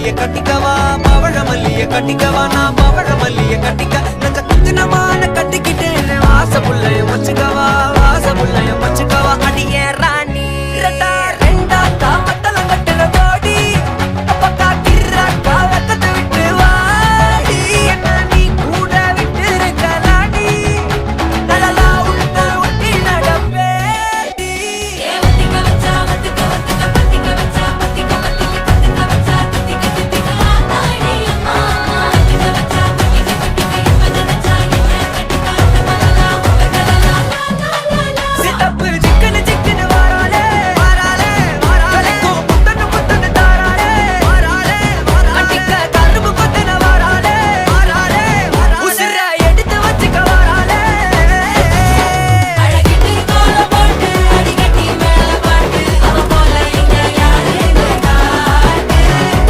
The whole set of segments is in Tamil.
மல்லிய கட்டிக்கவா பவழ மல்லிய கட்டிக்கவா நான் பவழ மல்லிய கட்டிக்க நெஞ்ச குத்தினமான கட்டிக்கிட்டேன் வாச புள்ளைய வச்சுக்கவா வாச புள்ளைய வச்சுக்கவா அடியே ராணி ரெண்டா ரெண்டா தாமத்தலம் கட்டுற கோடி அப்பக்கா கிர்ராக்கா வெக்கத்தை விட்டு வாடி என்ன நீ கூட விட்டு இருக்கலாடி நலலா உள்ள ஒட்டி நடப்பேடி ஏவத்திக்க வச்சா வத்திக்க வத்திக்க பத்திக்க வச்சா பத்திக்க வத்திக்க பத்திக்க வச்சா பத்திக்க பத்திக்க ஆதாடி அம்மா வத்திக்க வச்சா பத்திக்க பத்திக்க எப்ப நினைச்சா என்ன கட்டிக்கா மலலா மலலா சிட்டப்பு சிக்கன சிக்கன வாராலே வாராலே வாராலே புத்தன புத்தன தாராலே வாராலே வாராலே அடிக்க கரும்பு கொத்தன வாராலே வாராலே உசிர எடுத்து வச்சுக்க வாராலே அழகிட்டு கோல போட்டு அடிக்கட்டி மேல பாட்டு அவ போல இங்க யாருன்னு காட்டு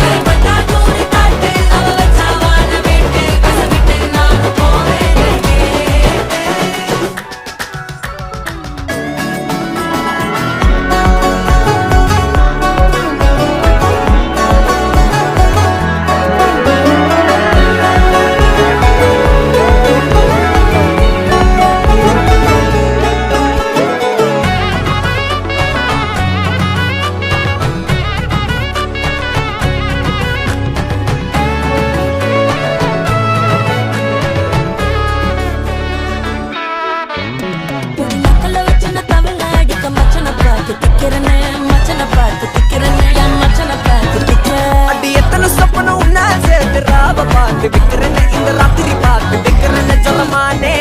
கைப்பட்டா தூரி காட்டு அவ வச்சா வான விட்டு கசவிட்டு நானும் போவேன் நக்கல வச்சன தவள அடிக்க மச்சன பார்த்து திக்கிறனே மச்சன பார்த்து திக்கிறனே என் மச்சன பார்த்து திக்கிற அடி எத்தனை சொப்பனம் உன்ன சேர்த்து ராவ பார்த்து விக்கிறேன்னு இந்த ராத்திரி பார்த்து விக்கிறேன்னு சொல்லமானே